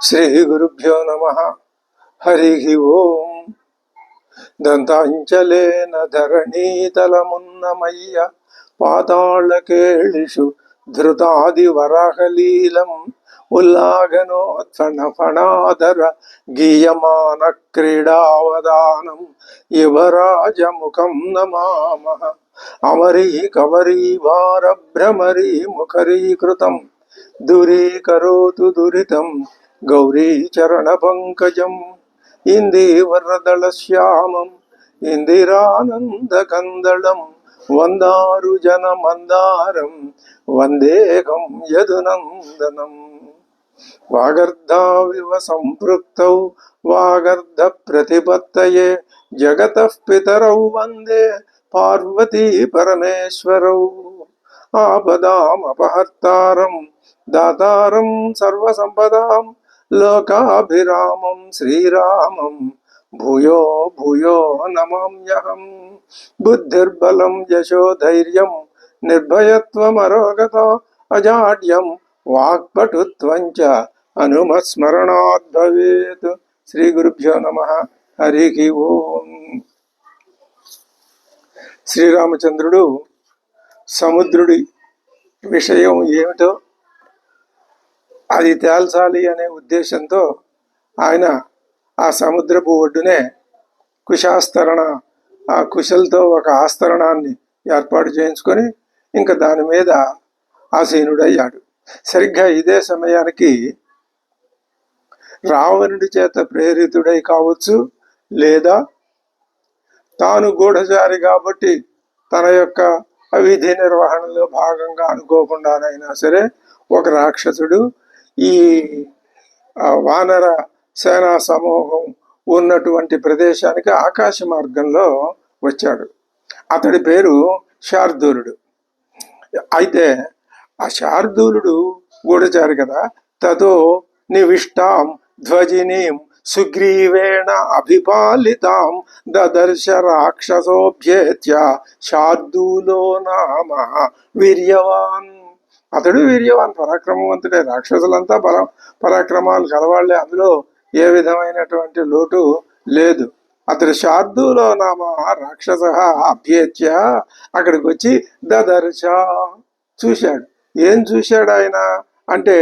శ్రీ గురుభ్యో నమః. హరి ఓం. దంతాంచలేన ధరణీతలమున్నమయ్య పాతాళకేళిషు ధృతాది వరాహలీలం ఉల్లాఘనోత్ఫణ ఫణాధర గీయమాన క్రీడావదానం యువరాజముఖం నమామః. అమరీ కవరీ భార భ్రమరీ ముఖరీకృతం దూరీకరోతు దురితం గౌరీ చరణ పంకజం ఇందీవరదళ శ్యామం ఇందిరానందకందళం వందారు జన మందారం వందేకం యదునందనం. వాగర్ధావివ సంపృక్తౌ వాగర్ధ ప్రతిపత్తయే జగతః పితరౌ వందే పార్వతీ పరమేశ్వరౌ. ఆపదామపహర్తారం దాతారం సర్వసంపదాం లోకాభిరామం శ్రీరామం భూయో భూయో నమామ్యహం. బుద్ధిర్బలం యశోధైర్యం నిర్భయత్వమరోగత అజాడ్యం వాక్పటుత్వం చ హనుమత్స్మరణాత్ భవేత్. శ్రీ గురుభ్యో నమః. హరి ఓం. శ్రీరామచంద్రుడు సముద్రుడి విషయం ఏమిటో అది తేల్చాలి అనే ఉద్దేశంతో ఆయన ఆ సముద్రపు ఒడ్డునే కుశాస్తరణ, ఆ కుశలతో ఒక ఆస్తరణాన్ని ఏర్పాటు చేయించుకొని ఇంకా దాని మీద ఆసీనుడయ్యాడు. సరిగ్గా ఇదే సమయానికి రావణుడి చేత ప్రేరితుడై కావచ్చు, లేదా తాను గూఢచారి కాబట్టి తన యొక్క విధి నిర్వహణలో భాగంగా అనుకోకుండానైనా సరే ఒక రాక్షసుడు ఈ వానర సేనా సమూహం ఉన్నటువంటి ప్రదేశానికి ఆకాశ మార్గంలో వచ్చాడు. అతడి పేరు శార్దూలుడు. అయితే ఆ శార్దూలుడు గూఢచారి కదా. తతో నివిష్టాం ధ్వజినీం సుగ్రీవేణ అభిపాలితాం దదర్శ రాక్షసోభ్యేత్య శార్దూలో నామ వీర్యవాన్. అతడు వీర్యవాన్, పరాక్రమవంతుడే. రాక్షసులంతా పరాక్రమాలు కలవాళ్లే, అందులో ఏ విధమైనటువంటి లోటు లేదు. అతడు శార్దూలో నామ రాక్షస అభ్యేత్య అక్కడికి వచ్చి దదర్శ చూశాడు. ఏం చూశాడు ఆయన అంటే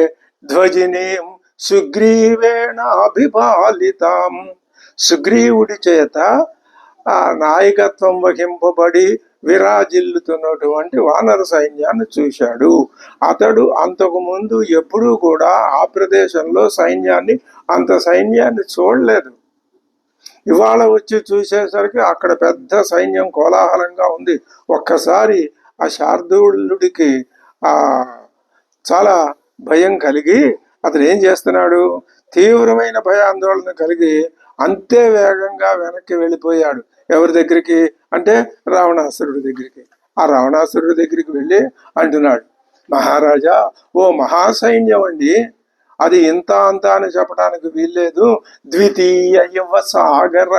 ధ్వజినీం సుగ్రీవేణ అభిపాలితాం, సుగ్రీవుడి చేత ఆ నాయకత్వం వహింపబడి విరాజిల్లుతున్నటువంటి వానర సైన్యాన్ని చూశాడు. అతడు అంతకు ముందు ఎప్పుడూ కూడా ఆ ప్రదేశంలో అంత సైన్యాన్ని చూడలేదు. ఇవాళ వచ్చి చూసేసరికి అక్కడ పెద్ద సైన్యం కోలాహలంగా ఉంది. ఒక్కసారి ఆ శార్దూలుడికి చాలా భయం కలిగి అతను ఏం చేస్తున్నాడు, తీవ్రమైన భయాందోళన కలిగి అంతే వేగంగా వెనక్కి వెళ్ళిపోయాడు. ఎవరి దగ్గరికి అంటే రావణాసురుడి దగ్గరికి. ఆ రావణాసురుడి దగ్గరికి వెళ్ళి అంటున్నాడు, మహారాజా, ఓ మహాసైన్యం అండి, అది ఇంత అంత అని చెప్పడానికి వీల్లేదు. ద్వితీయ ఇవ సాగర,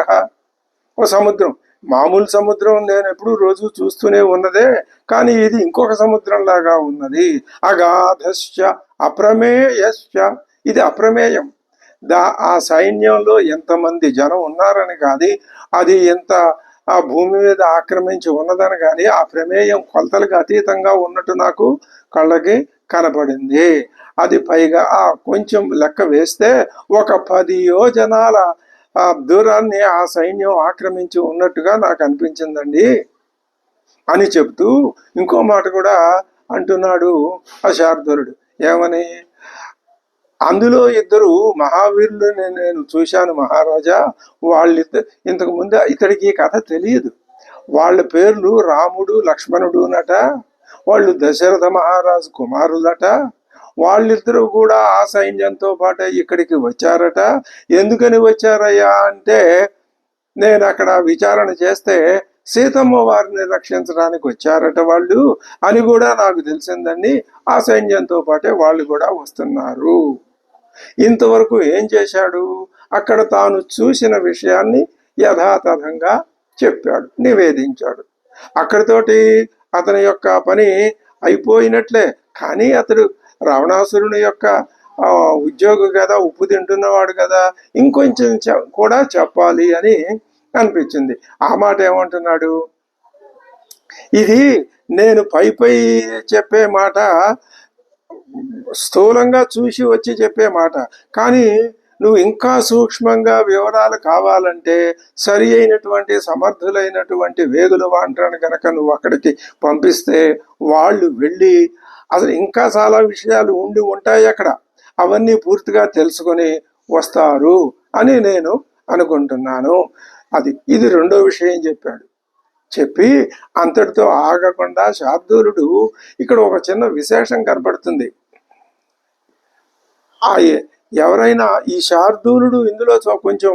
ఓ సముద్రం, మామూలు సముద్రం నేను ఎప్పుడు రోజు చూస్తూనే ఉన్నదే, కానీ ఇది ఇంకొక సముద్రం లాగా ఉన్నది. అగాధశ్చ అప్రమేయశ్చ, ఇది అప్రమేయం. ఆ సైన్యంలో ఎంతమంది జనం ఉన్నారని కానీ, అది ఎంత ఆ భూమి మీద ఆక్రమించి ఉన్నదని కానీ, ఆ ప్రమేయం కొలతలకు అతీతంగా ఉన్నట్టు నాకు కళ్ళకి కనపడింది. అది పైగా కొంచెం లెక్క వేస్తే ఒక 10 యోజనాల దూరాన్ని ఆ సైన్యం ఆక్రమించి ఉన్నట్టుగా నాకు అనిపించిందండి అని చెప్తూ ఇంకో మాట కూడా అంటున్నాడు ఆ శార్దూలుడు. ఏమని, అందులో 2 మహావీరులు నేను చూశాను మహారాజా. ఇంతకు ముందు ఇతడికి కథ తెలియదు. వాళ్ళ పేర్లు రాముడు లక్ష్మణుడు నట. వాళ్ళు దశరథ మహారాజు కుమారులట. వాళ్ళిద్దరూ కూడా ఆ సైన్యంతో పాటు ఇక్కడికి వచ్చారట. ఎందుకని వచ్చారయ్యా అంటే, నేను అక్కడ విచారణ చేస్తే సీతమ్మ వారిని రక్షించడానికి వచ్చారట వాళ్ళు అని కూడా నాకు తెలిసిందండి. ఆ సైన్యంతో పాటే వాళ్ళు కూడా వస్తున్నారు. ఇంతవరకు ఏం చేశాడు, అక్కడ తాను చూసిన విషయాన్ని యథాతథంగా చెప్పాడు, నివేదించాడు. అక్కడితోటి అతని యొక్క పని అయిపోయినట్లే. కానీ అతడు రావణాసురుని యొక్క ఉద్యోగి కదా, ఉప్పు తింటున్నవాడు కదా, ఇంకొంచెం కూడా చెప్పాలి అని అనిపించింది. ఆ మాట ఏమంటున్నాడు, ఇది నేను పై చెప్పే మాట, స్థూలంగా చూసి వచ్చి చెప్పే మాట, కానీ నువ్వు ఇంకా సూక్ష్మంగా వివరాలు కావాలంటే సరి అయినటువంటి సమర్థులైనటువంటి వేగుల వాంటను కనుక నువ్వు అక్కడికి పంపిస్తే వాళ్ళు వెళ్ళి అసలు ఇంకా చాలా విషయాలు ఉండి ఉంటాయి అక్కడ, అవన్నీ పూర్తిగా తెలుసుకొని వస్తారు అని నేను అనుకుంటున్నాను. ఇది రెండో విషయం చెప్పాడు. చెప్పి అంతటితో ఆగకుండా శార్దూలుడు ఇక్కడ ఒక చిన్న విశేషం కనపడుతుంది. ఎవరైనా ఈ శార్దూలుడు ఇందులో కొంచెం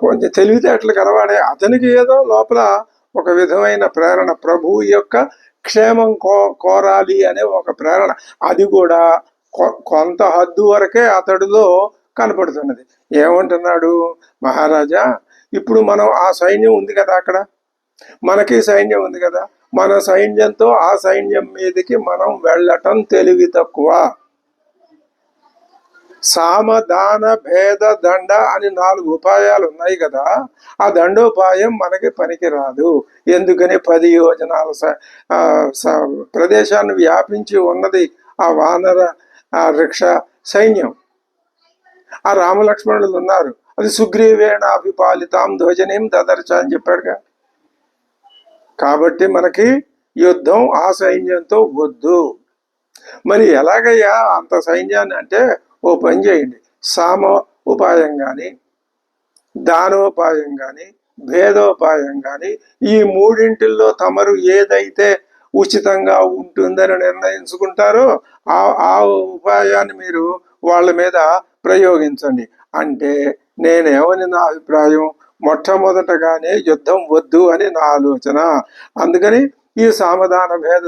కొంచెం తెలివితేటలు కలవాడే, అతనికి ఏదో లోపల ఒక విధమైన ప్రేరణ, ప్రభువు యొక్క క్షేమం కోరాలి అనే ఒక ప్రేరణ, అది కూడా కొంత హద్దు వరకే అతడిలో కనపడుతున్నది. ఏమంటున్నాడు, మహారాజా ఇప్పుడు మనం ఆ సైన్యం ఉంది కదా, అక్కడ మనకి సైన్యం ఉంది కదా, మన సైన్యంతో ఆ సైన్యం మీదకి మనం వెళ్ళటం తెలివి తక్కువ. సామదాన భేద దండ అని 4 ఉపాయాలు ఉన్నాయి కదా, ఆ దండోపాయం మనకి పనికిరాదు. ఎందుకని 10 యోజనాల ప్రదేశాన్ని వ్యాపించి ఉన్నది ఆ వానర రిక్ష సైన్యం. ఆ రామలక్ష్మణులు ఉన్నారు, అది సుగ్రీవేణాభిపాలితాం ధ్వజనీం దదర్శ అని చెప్పాడుగా. కాబట్టి మనకి యుద్ధం ఆ సైన్యంతో వద్దు. మరి ఎలాగయ్యా అంత సైన్యాన్ని అంటే, ఓ పని చేయండి, సామ ఉపాయం కానీ, దానోపాయం కానీ, భేదోపాయం కానీ, ఈ మూడింటిల్లో తమరు ఏదైతే ఉచితంగా ఉంటుందని నిర్ణయించుకుంటారో ఆ ఉపాయాన్ని మీరు వాళ్ళ మీద ప్రయోగించండి. అంటే నేనేమని నా అభిప్రాయం, మొట్టమొదటగానే యుద్ధం వద్దు అని నా ఆలోచన. అందుకని ఈ సామధాన భేద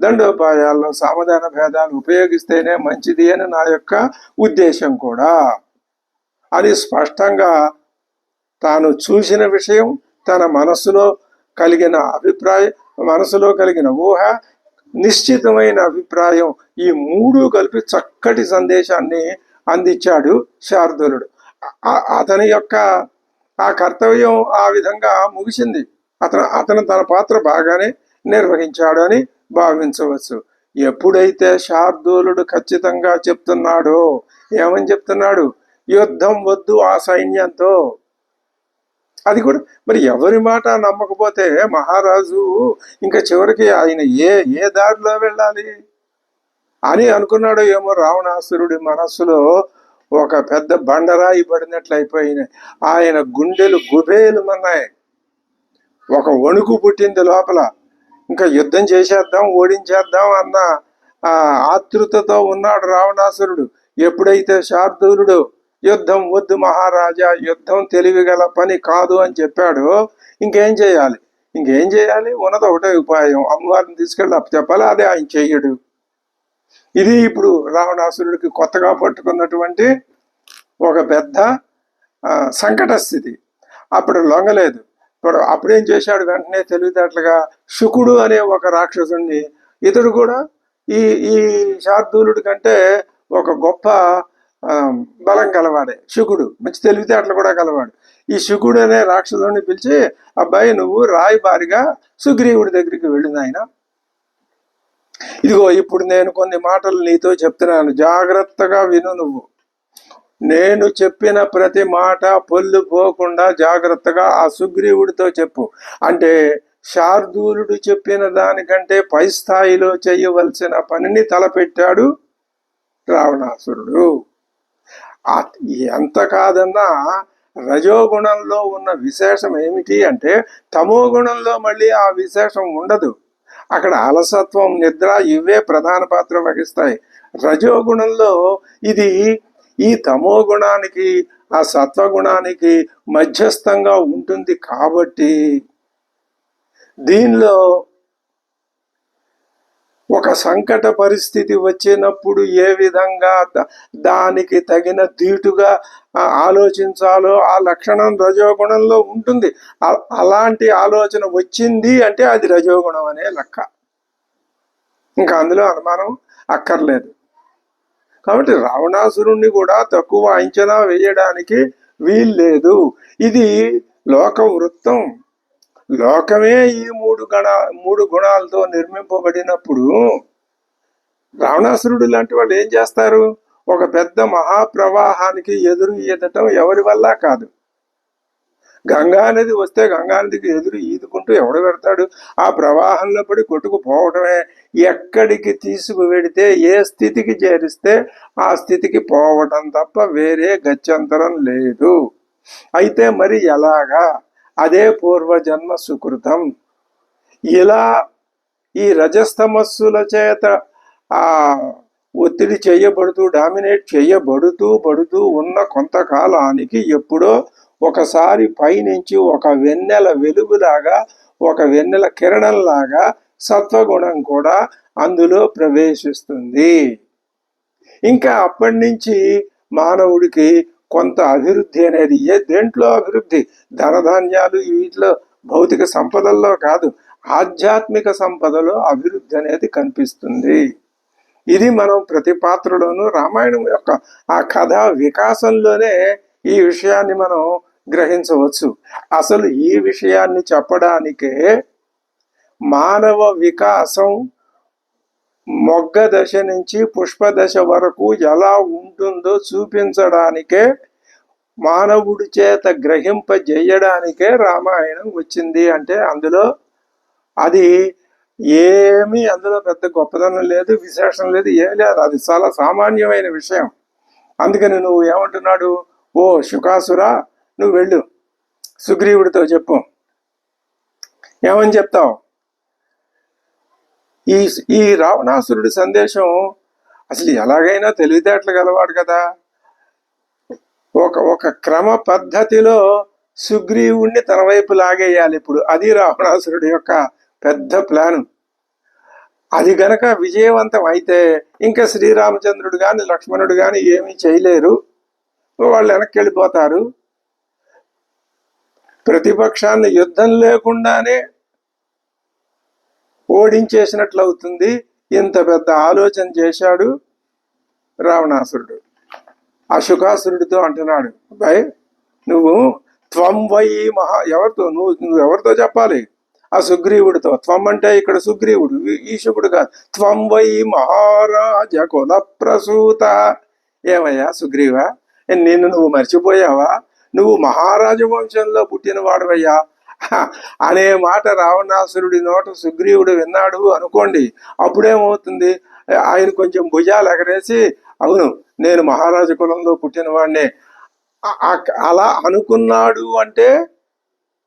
దండోపాయాల్లో సామధాన భేదాలు ఉపయోగిస్తేనే మంచిది అని నా యొక్క ఉద్దేశం కూడా అని స్పష్టంగా తాను చూసిన విషయం, తన మనసులో కలిగిన అభిప్రాయం, మనసులో కలిగిన ఊహ, నిశ్చితమైన అభిప్రాయం, ఈ 3 కలిపి చక్కటి సందేశాన్ని అందించాడు శార్దూలుడు. అతని యొక్క ఆ కర్తవ్యం ఆ విధంగా ముగిసింది. అతను తన పాత్ర బాగానే నిర్వహించాడు అని భావించవచ్చు. ఎప్పుడైతే శార్దూలుడు ఖచ్చితంగా చెప్తున్నాడో, ఏమని చెప్తున్నాడు, యుద్ధం వద్దు ఆ సైన్యంతో, అది కూడా మరి ఎవరి మాట నమ్మకపోతే మహారాజు ఇంకా చివరికి ఆయన ఏ దారిలో వెళ్ళాలి అని అనుకున్నాడో ఏమో. రావణాసురుడి మనస్సులో ఒక పెద్ద బండరాయి పడినట్లు అయిపోయినాయి. ఆయన గుండెలు గుబేలుమన్నాయి, ఒక వణుకు పుట్టింది లోపల. ఇంకా యుద్ధం చేసేద్దాం, ఓడించేద్దాం అన్న ఆతృతతో ఉన్నాడు రావణాసురుడు. ఎప్పుడైతే శార్దూలుడు యుద్ధం వద్దు మహారాజా, యుద్ధం తెలివిగల పని కాదు అని చెప్పాడు, ఇంకేం చేయాలి, ఉన్నది ఒకటే ఉపాయం, అమ్మవారిని తీసుకెళ్ళి అప్పచెప్పాలి. అదే ఆయన చెయ్యడు. ఇది ఇప్పుడు రావణాసురుడికి కొత్తగా పట్టుకున్నటువంటి ఒక పెద్ద సంకట స్థితి. అప్పుడు లొంగలేదు. అప్పుడేం చేశాడు, వెంటనే తెలివితేటలుగా శుకుడు అనే ఒక రాక్షసుడిని, ఇతడు కూడా ఈ శార్దూలుడి కంటే ఒక గొప్ప బలం కలవాడే శుకుడు, మంచి తెలివితేటలు కూడా కలవాడు. ఈ శుకుడు అనే రాక్షసుడిని పిలిచి, అబ్బాయి నువ్వు రాయబారిగా సుగ్రీవుడి దగ్గరికి వెళ్ళిన ఆయన, ఇదిగో ఇప్పుడు నేను కొన్ని మాటలు నీతో చెప్తున్నాను, జాగ్రత్తగా విను. నువ్వు నేను చెప్పిన ప్రతి మాట పొల్లు పోకుండా జాగ్రత్తగా ఆ సుగ్రీవుడితో చెప్పు. అంటే శార్దూలుడు చెప్పిన దానికంటే పై స్థాయిలో చేయవలసిన పనిని తలపెట్టాడు రావణాసురుడు. ఎంత కాదన్నా రజోగుణంలో ఉన్న విశేషం ఏమిటి అంటే, తమో గుణంలో మళ్ళీ ఆ విశేషం ఉండదు. అక్కడ అలసత్వం, నిద్ర ఇవే ప్రధాన పాత్ర వహిస్తాయి. రజోగుణంలో ఇది ఈ తమో గుణానికి ఆ సత్వగుణానికి మధ్యస్థంగా ఉంటుంది. కాబట్టి దీనిలో ఒక సంకట పరిస్థితి వచ్చినప్పుడు ఏ విధంగా దానికి తగిన ధీటుగా ఆలోచించాలో ఆ లక్షణం రజోగుణంలో ఉంటుంది. అలాంటి ఆలోచన వచ్చింది అంటే అది రజోగుణం అనే లెక్క, ఇంకా అందులో అనుమానం అక్కర్లేదు. కాబట్టి రావణాసురుణ్ణి కూడా తక్కువ అంచనా వేయడానికి వీల్లేదు. ఇది లోక వృత్తం. లోకమే ఈ మూడు గుణాలతో నిర్మింపబడినప్పుడు రావణాసురుడు లాంటి వాళ్ళు ఏం చేస్తారు? ఒక పెద్ద మహాప్రవాహానికి ఎదురు ఈదటం ఎవరి వల్ల కాదు. గంగానది వస్తే గంగానదికి ఎదురు ఈదుకుంటూ ఎవడు పెడతాడు? ఆ ప్రవాహంలో పడి కొట్టుకుపోవటమే. ఎక్కడికి తీసుకువెడితే, ఏ స్థితికి చేరిస్తే ఆ స్థితికి పోవటం తప్ప వేరే గత్యంతరం లేదు. అయితే మరి ఎలాగా? అదే పూర్వజన్మ సుకృతం. ఇలా ఈ రజస్తమస్సుల చేత ఆ ఒత్తిడి చేయబడుతూ, డామినేట్ చేయబడుతూ ఉన్న కొంతకాలానికి ఎప్పుడో ఒకసారి పైనుంచి ఒక వెన్నెల వెలుగులాగా, ఒక వెన్నెల కిరణంలాగా సత్వగుణం కూడా అందులో ప్రవేశిస్తుంది. ఇంకా అప్పటి నుంచి మానవుడికి కొంత అభివృద్ధి అనేది, దేంట్లో అభివృద్ధి? ధనధాన్యాలు వీటిలో భౌతిక సంపదల్లో కాదు, ఆధ్యాత్మిక సంపదలో అభివృద్ధి అనేది కనిపిస్తుంది. ఇది మనం ప్రతి పాత్రలోనూ రామాయణం యొక్క ఆ కథా వికాసంలోనే ఈ విషయాన్ని మనం గ్రహించవచ్చు. అసలు ఈ విషయాన్ని చెప్పడానికే మానవ వికాసం మొగ్గ దశ నుంచి పుష్ప దశ వరకు ఎలా ఉంటుందో చూపించడానికే, మానవుడి చేత గ్రహింపజేయడానికే రామాయణం వచ్చింది. అంటే అందులో అది ఏమీ, అందులో పెద్ద గొప్పదనం లేదు, విశేషం లేదు, ఏం లేదు. అది చాలా సామాన్యమైన విషయం. అందుకని నువ్వు ఏమంటున్నాడు? ఓ శుకాసురా, నువ్వు వెళ్ళు, సుగ్రీవుడితో చెప్పు. ఏమని చెప్తావు? ఈ రావణాసురుడి సందేశం అసలు ఎలాగైనా తెలివితేటలు గలవాడు కదా. ఒక క్రమ పద్ధతిలో సుగ్రీవుణ్ణి తన వైపు లాగేయాలి. ఇప్పుడు అది రావణాసురుడి యొక్క పెద్ద ప్లాను. అది గనక విజయవంతం అయితే ఇంకా శ్రీరామచంద్రుడు గాని లక్ష్మణుడు గాని ఏమీ చేయలేరు. వాళ్ళు వెనక్కి వెళ్ళిపోతారు. ప్రతిపక్షాన్ని యుద్ధం లేకుండానే ఓడించేసినట్లు అవుతుంది. ఇంత పెద్ద ఆలోచన చేశాడు రావణాసురుడు. ఆ శుకాసురుడితో అంటున్నాడు, భయ్ నువ్వు త్వం వై ఎవరితో నువ్వు ఎవరితో చెప్పాలి? ఆ సుగ్రీవుడితో. త్వం అంటే ఇక్కడ సుగ్రీవుడు, ఈశుకుడు కాదు. త్వం వై మహారాజ కుల ప్రసూత. ఏమయ్యా సుగ్రీవా, నిన్ను నువ్వు మర్చిపోయావా? నువ్వు మహారాజ వంశంలో పుట్టిన వాడువయ్యా అనే మాట రావణాసురుడి నోట సుగ్రీవుడు విన్నాడు అనుకోండి. అప్పుడేమవుతుంది? ఆయన కొంచెం భుజాలు ఎగరేసి, అవును నేను మహారాజ కులంలో పుట్టిన వాడినే అలా అనుకున్నాడు అంటే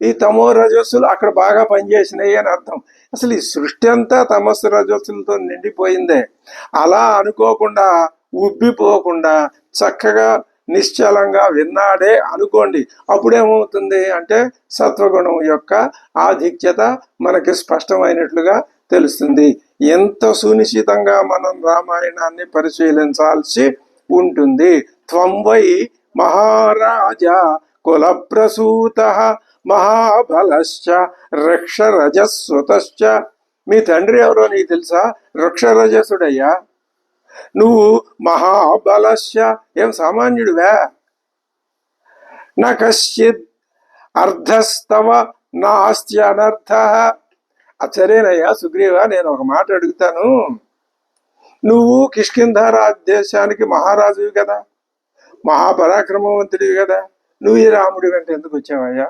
ఈ తమో రజస్సులు అక్కడ బాగా పనిచేసినాయి అని అర్థం. అసలు ఈ సృష్టి అంతా తమస్సు రజస్సులతో నిండిపోయిందే. అలా అనుకోకుండా, ఉబ్బిపోకుండా చక్కగా నిశ్చలంగా విన్నాడే అనుకోండి. అప్పుడేమవుతుంది అంటే సత్వగుణం యొక్క ఆధిక్యత మనకి స్పష్టమైనట్లుగా తెలుస్తుంది. ఎంత సునిశ్చితంగా మనం రామాయణాన్ని పరిశీలించాల్సి ఉంటుంది. త్వం వై మహారాజ కుల ప్రసూత మహాబలశ్చ రక్షరజస్సుతశ్చ. మీ తండ్రి ఎవరో నీకు తెలుసా? రక్షరజసుడయ్యా. నువ్వు మహాబలశ్చ, ఏం సామాన్యుడివా? నా కశ్చిత్ అర్ధస్తవ నాస్తి అనర్థ. సరేనయ్యా సుగ్రీవా, నేను ఒక మాట అడుగుతాను. నువ్వు కిష్కింధర దేశానికి మహారాజువి కదా, మహాపరాక్రమవంతుడివి కదా. నువ్వు ఈ రాముడి వెంట ఎందుకు వచ్చావయ్యా?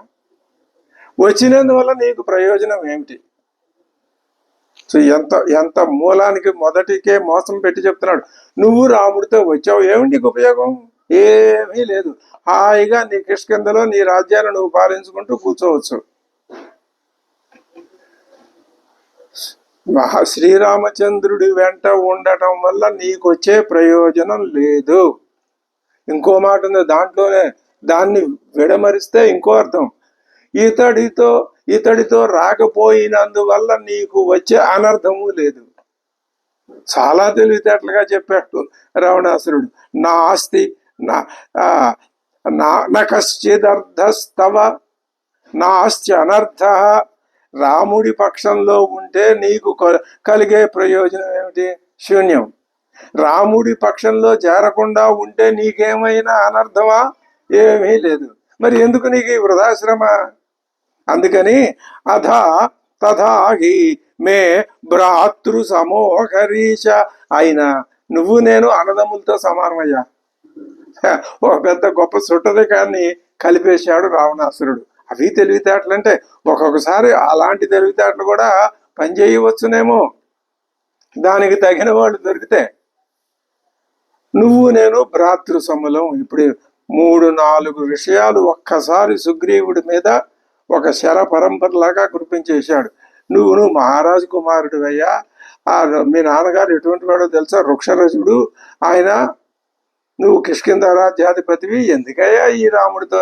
వచ్చినందువల్ల నీకు ప్రయోజనం ఏమిటి? సో ఎంత మూలానికి మొదటికే మోసం పెట్టి చెప్తున్నాడు. నువ్వు రాముడితో వచ్చావు, ఏమిటి ఉపయోగం? ఏమీ లేదు. హాయిగా నీ కిష్కింధలో నీ రాజ్యాన్ని నువ్వు పాలించుకుంటూ కూర్చోవచ్చు. శ్రీరామచంద్రుడి వెంట ఉండటం వల్ల నీకు వచ్చే ప్రయోజనం లేదు. ఇంకో మాట ఉంది దాంట్లోనే, దాన్ని విడమరిస్తే ఇంకో అర్థం. ఇతడితో రాకపోయినందువల్ల నీకు వచ్చే అనర్థము లేదు. చాలా తెలివితేటలుగా చెప్పాడు రావణాసురుడు. నా ఆస్తి నా కశ్చిదర్థస్తవ నాస్తి అనర్థ. రాముడి పక్షంలో ఉంటే నీకు కలిగే ప్రయోజనం ఏమిటి? శూన్యం. రాముడి పక్షంలో చేరకుండా ఉంటే నీకేమైనా అనర్థమా? ఏమీ లేదు. మరి ఎందుకు నీకు ఈ వృధాశ్రమ? అందుకని అథా తథాహి మే భ్రాతృ సమోహరీశ, అయినా నువ్వు నేను అన్నదమ్ములతో సమానమయ్యా. ఒక పెద్ద గొప్ప సుట్టరికాన్ని కలిపేశాడు రావణాసురుడు. అవి తెలివితేటలు అంటే ఒక్కొక్కసారి అలాంటి తెలివితేటలు కూడా పనిచేయవచ్చునేమో, దానికి తగిన వాళ్ళు దొరికితే. నువ్వు నేను భ్రాతృ సమూలం. ఇప్పుడు 3-4 విషయాలు ఒక్కసారి సుగ్రీవుడి మీద ఒక శర పరంపరలాగా కురిపించేశాడు. నువ్వు మహారాజు కుమారుడు అయ్యా. మీ నాన్నగారు ఎటువంటి వాడో తెలుసా? వృక్షరజుడు ఆయన. నువ్వు కిష్కింధ రాజ్యాధిపతివి. ఎందుకయ్యా ఈ రాముడితో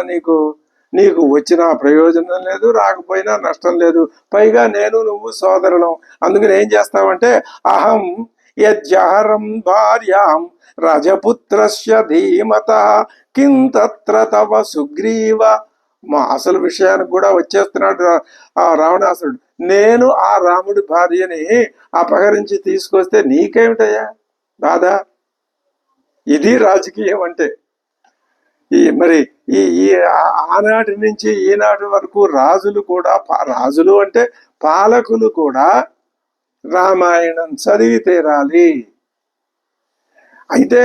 నీకు వచ్చిన ప్రయోజనం లేదు, రాకపోయినా నష్టం లేదు. పైగా నేను నువ్వు సోదరులం. అందుకని ఏం చేస్తావంటే, అహం యజ్జహరం భార్యాం రజపుత్రస్య ధీమత కిం తత్ర తవ సుగ్రీవ. మా అసలు విషయానికి కూడా వచ్చేస్తున్నాడు ఆ రావణాసురుడు. నేను ఆ రాముడి భార్యని అపహరించి తీసుకొస్తే నీకేమిటయ్యా బాధ? ఇది రాజకీయం అంటే. మరి ఈ ఆనాటి నుంచి ఈనాటి వరకు రాజులు కూడా, రాజులు అంటే పాలకులు కూడా రామాయణం చదివి తీరాలి. అయితే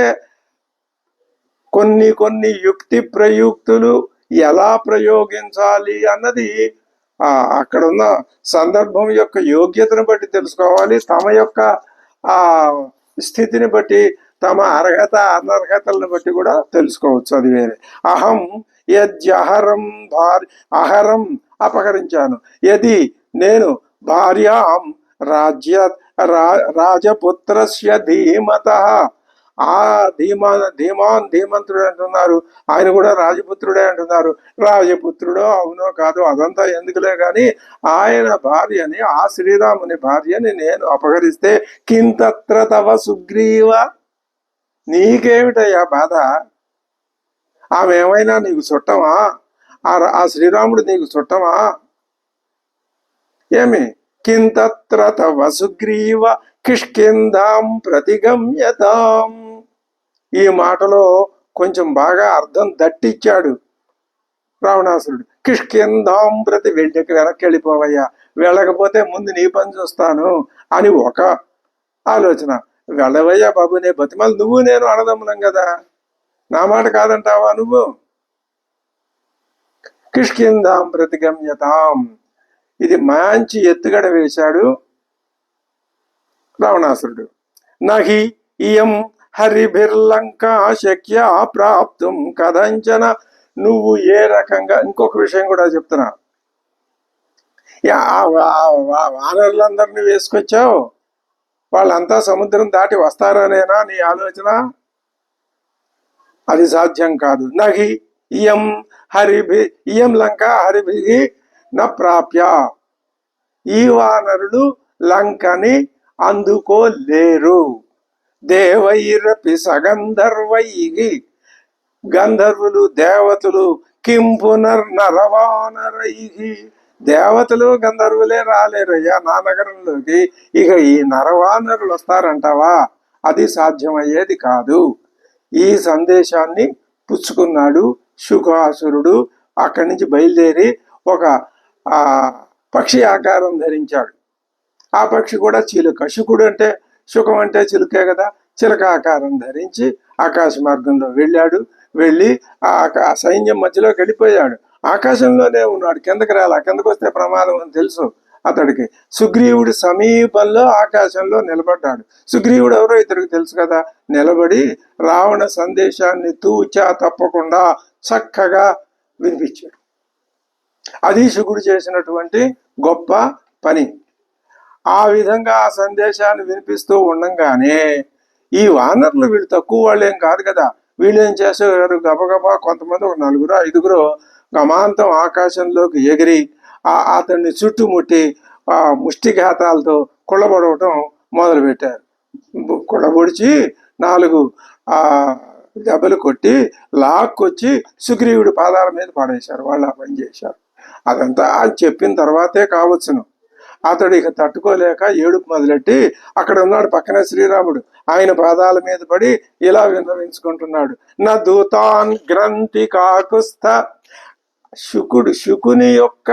కొన్ని యుక్తి ప్రయుక్తులు ఎలా ప్రయోగించాలి అన్నది అక్కడున్న సందర్భం యొక్క యోగ్యతను బట్టి తెలుసుకోవాలి. తమ యొక్క స్థితిని బట్టి, తమ అర్హత అనర్హతలను బట్టి కూడా తెలుసుకోవచ్చు. అది వేరే. అహం యజ్జహరం అహరం అపహరించాను. యది నేను భార్యాం రాజపుత్రస్య ధీమత. ఆ ధీమంతుడు అంటున్నారు, ఆయన కూడా రాజపుత్రుడే అంటున్నారు. రాజపుత్రుడో అవునో కాదో అదంతా ఎందుకులే గాని, ఆయన భార్యని, ఆ శ్రీరాముని భార్యని నేను అపహరిస్తే కింతత్ర తవ సుగ్రీవ, నీకేమిటయ్యా బాధ? ఆమె ఏమైనా నీకు చుట్టమా? ఆ శ్రీరాముడు నీకు చుట్టమా? ఏమి? కింతత్ర తవ సుగ్రీవ కిష్కింధాం ప్రతిగమ్యతాం. ఈ మాటలో కొంచెం బాగా అర్థం దట్టిచ్చాడు రావణాసురుడు. కిష్కింధాం ప్రతి, వెనక్కి వెళ్ళిపోవయ్యా, వెళ్ళకపోతే ముందు నీ పని చూస్తాను అని ఒక ఆలోచన. వెళ్ళవయ్యా బాబు, నే బతిమాలు, నువ్వు నేను అన్నదమ్ములం కదా, నా మాట కాదంటావా నువ్వు? కిష్కింధాం ప్రతిగమ్యతాం. ఇది మంచి ఎత్తుగడ వేశాడు రావణాసురుడు. నహి ఇయం హరిభిర్లంకా శక్య ప్రాప్తుం కథంచన. నువ్వు ఏ రకంగా, ఇంకొక విషయం కూడా చెప్తున్నా, వానరులందరినీ వేసుకొచ్చావు, వాళ్ళంతా సముద్రం దాటి వస్తారనేనా నీ ఆలోచన? అది సాధ్యం కాదు. నహి ఇయం లంక హరిభి న ప్రాప్య. ఈ వానరులు లంకని అందుకోలేరు. దేవైరపి సగంధర్వై, గంధర్వులు దేవతలు, కిం పునర్నరవానరై. దేవతలు గంధర్వులే రాలేరయ్యా నా నగరంలోకి, ఇక ఈ నరవానరులు వస్తారంటావా? అది సాధ్యమయ్యేది కాదు. ఈ సందేశాన్ని పుచ్చుకున్నాడు శుకాసురుడు. అక్కడి నుంచి బయలుదేరి ఒక పక్షి ఆకారం ధరించాడు. ఆ పక్షి కూడా చిలుక. శుకుడు అంటే, శుకం అంటే చిలుకే కదా. చిలక ఆకారం ధరించి ఆకాశ మార్గంలో వెళ్ళి ఆ సైన్యం మధ్యలోకి వెళ్ళిపోయాడు. ఆకాశంలోనే ఉన్నాడు, కిందకి రాలా. కిందకు వస్తే ప్రమాదం అని తెలుసు అతడికి. సుగ్రీవుడి సమీపంలో ఆకాశంలో నిలబడ్డాడు. సుగ్రీవుడు ఎవరో ఇతడికి తెలుసు కదా. నిలబడి రావణ సందేశాన్ని తూచా తప్పకుండా చక్కగా వినిపించాడు. అది శుకుడు చేసినటువంటి గొప్ప పని. ఆ విధంగా ఆ సందేశాన్ని వినిపిస్తూ ఉండంగానే ఈ వానరులు వీళ్ళు తక్కువ వాళ్ళు ఏం కాదు కదా. వీళ్ళు ఏం చేసేవారు, గబగబా కొంతమంది, ఒక 4-5 గమాంతం ఆకాశంలోకి ఎగిరి అతన్ని చుట్టుముట్టి ముష్టిఘాతాలతో కుళ్ళబడవటం మొదలుపెట్టారు. కుళ్ళబొడిచి 4 దెబ్బలు కొట్టి లాక్కొచ్చి సుగ్రీవుడి పాదాల మీద పడేశారు. వాళ్ళు ఆ పని చేశారు. అదంతా చెప్పిన తర్వాతే కావచ్చును. అతడు ఇక తట్టుకోలేక ఏడుపు మొదలెట్టి, అక్కడ ఉన్నాడు పక్కనే శ్రీరాముడు, ఆయన పాదాల మీద పడి ఇలా విన్నవించుకుంటున్నాడు. నా దూతాన్ గ్రంథి కాకుస్థ. శుకుని యొక్క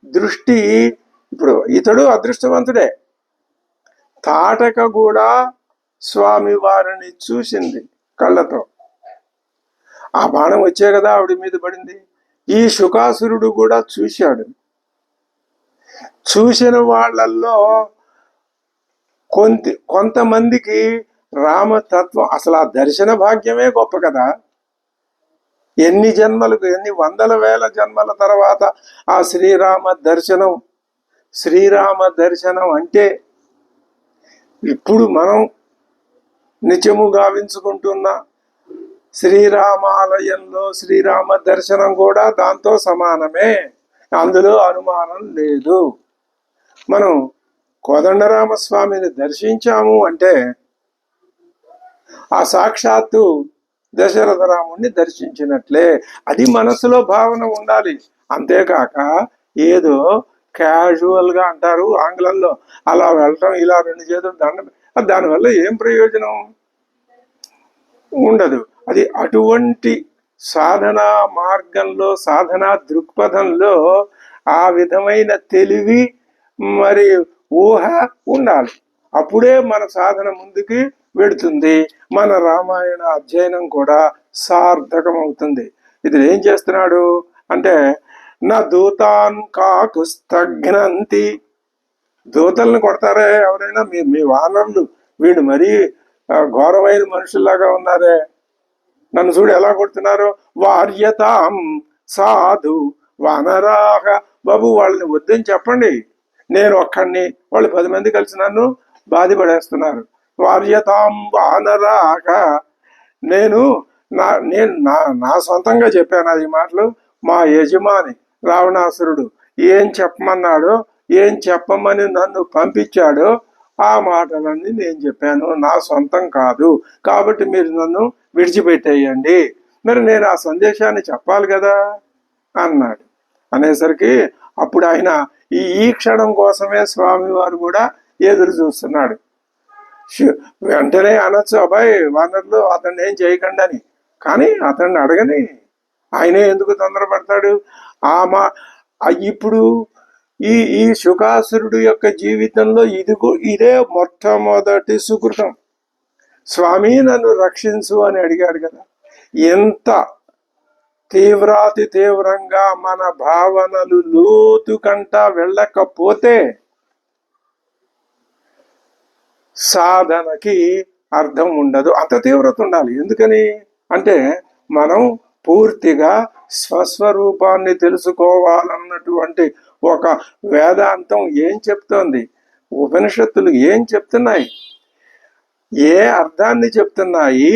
దృష్టి, ఇప్పుడు ఇతడు అదృష్టవంతుడే, తాటక కూడా స్వామి వారిని చూసింది కళ్ళతో. ఆ బాణం వచ్చే కదా ఆవిడ మీద పడింది. ఈ శుకాసురుడు కూడా చూశాడు. చూసిన వాళ్ళల్లో కొంతమందికి రామతత్వం, అసలు ఆ దర్శన భాగ్యమే గొప్ప కదా. ఎన్ని జన్మలకు, ఎన్ని వందల వేల జన్మల తర్వాత ఆ శ్రీరామ దర్శనం అంటే ఇప్పుడు మనం నిత్యము గావించుకుంటున్న శ్రీరామాలయంలో శ్రీరామ దర్శనం కూడా దాంతో సమానమే, అందులో అనుమానం లేదు. మనం కోదండరామస్వామిని దర్శించాము అంటే ఆ సాక్షాత్తు దశరథ రాముణ్ణి దర్శించినట్లే. అది మనసులో భావన ఉండాలి. అంతేకాక ఏదో క్యాజువల్ గా అంటారు ఆంగ్లంలో, అలా వెళ్ళటం, ఇలా 2 చేతులు దండం, దానివల్ల ఏం ప్రయోజనం ఉండదు. అది అటువంటి సాధనా మార్గంలో, సాధనా దృక్పథంలో ఆ విధమైన తెలివి మరి ఊహ ఉండాలి. అప్పుడే మన సాధన ముందుకి వెడుతుంది, మన రామాయణ అధ్యయనం కూడా సార్థకం అవుతుంది. ఇది ఏం చేస్తున్నాడు అంటే, నా దూతాన్ కాకుస్తఘ్నంతి. దూతల్ని కొడతారే ఎవరైనా, మీ వానరులు, వీడు మరీ ఘోరమైన మనుషుల్లాగా ఉన్నారే, నన్ను చూడు ఎలా కొడుతున్నారు. వార్యతాం సాధు వానరాహ. బాబు వాళ్ళని వద్దని చెప్పండి, నేను ఒక్కడిని, వాళ్ళు 10 మంది కలిసి నన్ను బాధపడేస్తున్నారు. వార్యతాం వానరాహ. నేను నా సొంతంగా చెప్పాను ఈ మాటలు. మా యజమాని రావణాసురుడు ఏం చెప్పమన్నాడో, ఏం చెప్పమని నన్ను పంపించాడో ఆ మాటలన్నీ నేను చెప్పాను, నా సొంతం కాదు. కాబట్టి మీరు నన్ను విడిచిపెట్టేయండి, మరి నేను ఆ సందేశాన్ని చెప్పాలి కదా అన్నాడు. అనేసరికి అప్పుడు ఆయన ఈ క్షణం కోసమే స్వామివారు కూడా ఎదురు చూస్తున్నాడు. వెంటనే అనొచ్చు, అబ్బాయి వానరులు అతన్ని ఏం చేయకండి అని, కానీ అతన్ని అడగని, ఆయనే ఎందుకు తొందరపడతాడు. ఇప్పుడు ఈ శుకాసురుడు యొక్క జీవితంలో ఇదే మొట్టమొదటి సుకృతం. స్వామి నన్ను రక్షించు అని అడిగాడు కదా. ఎంత తీవ్రాతి తీవ్రంగా మన భావనలు లోతు కంట వెళ్ళకపోతే సాధనకి అర్థం ఉండదు. అంత తీవ్రత ఉండాలి. ఎందుకని అంటే మనం పూర్తిగా స్వస్వరూపాన్ని తెలుసుకోవాలన్నటువంటి ఒక వేదాంతం ఏం చెప్తోంది, ఉపనిషత్తులు ఏం చెప్తున్నాయి, ఏ అర్థాన్ని చెప్తున్నాయి,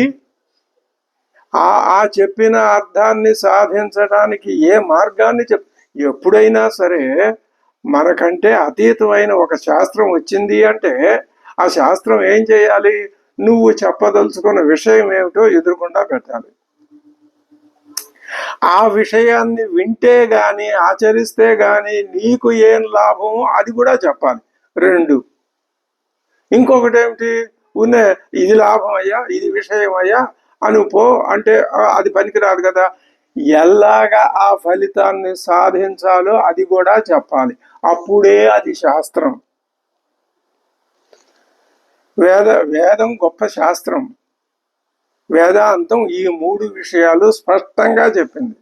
ఆ చెప్పిన అర్థాన్ని సాధించడానికి ఏ మార్గాన్ని ఎప్పుడైనా సరే మనకంటే అతీతమైన ఒక శాస్త్రం వచ్చింది అంటే ఆ శాస్త్రం ఏం చేయాలి, నువ్వు చెప్పదలుచుకున్న విషయం ఏమిటో ఎదురుకుండా పెట్టాలి. ఆ విషయాన్ని వింటే గాని ఆచరిస్తే గాని నీకు ఏం లాభం అది కూడా చెప్పాలి. 2. ఇంకొకటి ఏమిటి, ఇది లాభం అయ్యా, ఇది విషయం అయ్యా అనుపో అంటే అది పనికిరాదు కదా. ఎలాగా ఆ ఫలితాన్ని సాధించాలో అది కూడా చెప్పాలి. అప్పుడే అది శాస్త్రం. వేదం గొప్ప శాస్త్రం. వేదాంతం ఈ 3 విషయాలు స్పష్టంగా చెప్పింది.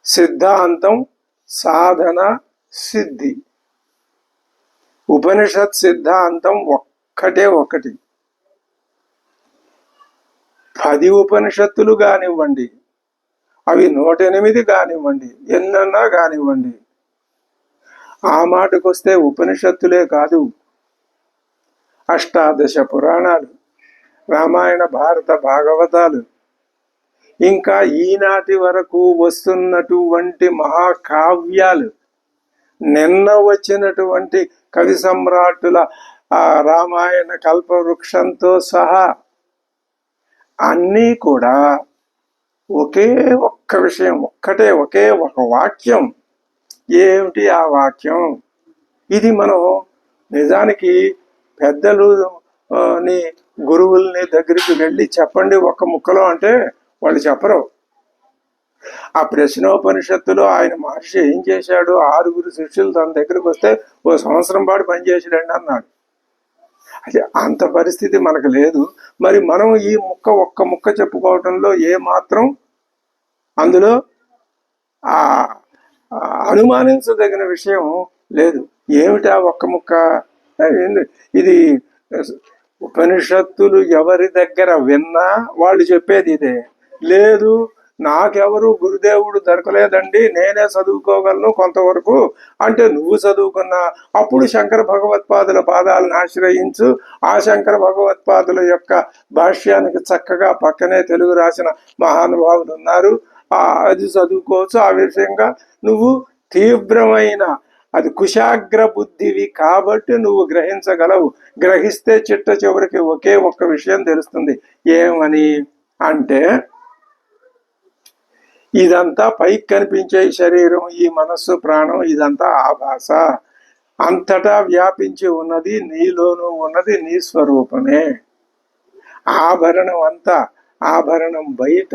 సిద్ధాంతం, సాధన, సిద్ధి. ఉపనిషత్ సిద్ధాంతం ఒకటి. 10 ఉపనిషత్తులు కానివ్వండి, అవి 108 కానివ్వండి, ఎన్నన్నా కానివ్వండి, ఆ మాటకొస్తే ఉపనిషత్తులే కాదు, 18 పురాణాలు, రామాయణ భారత భాగవతాలు, ఇంకా ఈనాటి వరకు వస్తున్నటువంటి మహాకావ్యాలు, నిన్న వచ్చినటువంటి కవి సమ్రాట్టుల రామాయణ కల్పవృక్షంతో సహా అన్నీ కూడా ఒకే ఒక్క విషయం, ఒకే ఒక వాక్యం. ఏమిటి ఆ వాక్యం? ఇది మనం నిజానికి పెద్దలు గురువుల్ని దగ్గరికి వెళ్ళి చెప్పండి ఒక్క ముక్కలో అంటే వాళ్ళు చెప్పరు. ఆ ప్రశ్నోపనిషత్తులో ఆయన మహర్షి ఏం చేశాడు, 6 శిష్యులు తన దగ్గరికి వస్తే 1 సంవత్సరం పాటు పనిచేసిరండి అన్నాడు. అది అంత పరిస్థితి మనకు లేదు. మరి మనం ఈ ఒక్క ముక్క చెప్పుకోవటంలో ఏ మాత్రం అందులో ఆ అనుమానించదగిన విషయం లేదు. ఏమిటా ఒక్క ముక్క? ఇది ఉపనిషత్తులు ఎవరి దగ్గర విన్నా వాళ్ళు చెప్పేది ఇదే. లేదు, నాకెవరు గురుదేవుడు దొరకలేదండి, నేనే చదువుకోగలను కొంతవరకు అంటే నువ్వు చదువుకున్నా అప్పుడు శంకర భగవత్పాదుల పాదాలను ఆశ్రయించు. ఆ శంకర భగవత్పాదుల యొక్క భాష్యానికి చక్కగా పక్కనే తెలుగు రాసిన మహానుభావులు ఉన్నారు, అది చదువుకోవచ్చు. ఆ విషయంగా నువ్వు తీవ్రమైన అది కుశాగ్ర బుద్ధివి కాబట్టి నువ్వు గ్రహించగలవు. గ్రహిస్తే చిట్ట చివరికి ఒకే ఒక్క విషయం తెలుస్తుంది. ఏమని అంటే, ఇదంతా పైకి కనిపించే శరీరం, ఈ మనస్సు, ప్రాణం ఇదంతా ఆభాస. అంతటా వ్యాపించి ఉన్నది నీలోనూ ఉన్నది నీ స్వరూపమే. ఆభరణం అంతా, ఆభరణం బయట,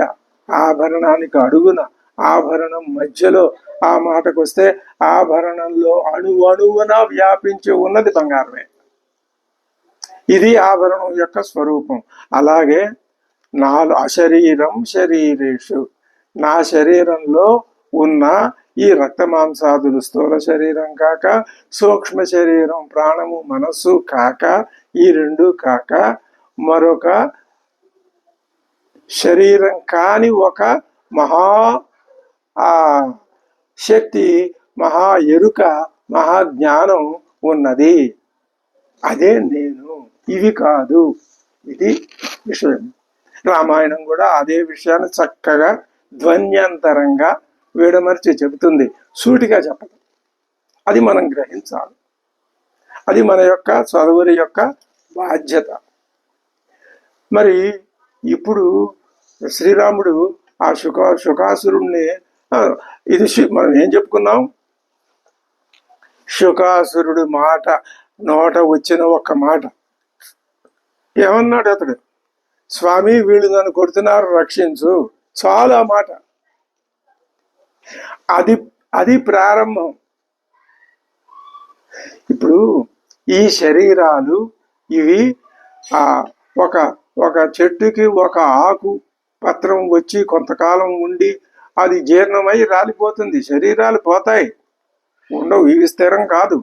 ఆభరణానికి అడుగున, ఆభరణం మధ్యలో, ఆ మాటకు వస్తే ఆభరణంలో అణువణువున వ్యాపించి ఉన్నది బంగారమే. ఇది ఆభరణం యొక్క స్వరూపం. అలాగే అశరీరం శరీరేషు, నా శరీరంలో ఉన్న ఈ రక్త మాంసాదులు స్థూల శరీరం కాక, సూక్ష్మ శరీరం ప్రాణము మనస్సు కాక, ఈ 2 కాక మరొక శరీరం కాని ఒక మహా శక్తి, మహా ఎరుక, మహాజ్ఞానం ఉన్నది. అదే నేను, ఇవి కాదు. ఇది విషయం. రామాయణం కూడా అదే విషయాన్ని చక్కగా ధ్వన్యంతరంగా విడమర్చి చెబుతుంది, సూటిగా చెప్పదు. అది మనం గ్రహించాలి. అది మన యొక్క చదువురి యొక్క బాధ్యత. మరి ఇప్పుడు శ్రీరాముడు ఆ శుకాసురుణ్ణి, ఇది మనం ఏం చెప్పుకున్నాం, శుకాసురుడు మాట నోట వచ్చిన ఒక్క మాట ఏమన్నాడు అతడు, స్వామి వీళ్ళు నన్ను కొడుతున్నారు రక్షించు, చాలా మాట. అది ప్రారంభం. ఇప్పుడు ఈ శరీరాలు ఇవి ఒక చెట్టుకి ఒక ఆకు పత్రం వచ్చి కొంతకాలం ఉండి అది జీర్ణమై రాలిపోతుంది. శరీరాలు పోతాయి, ఉండవు, ఇవి స్థిరం కాదు.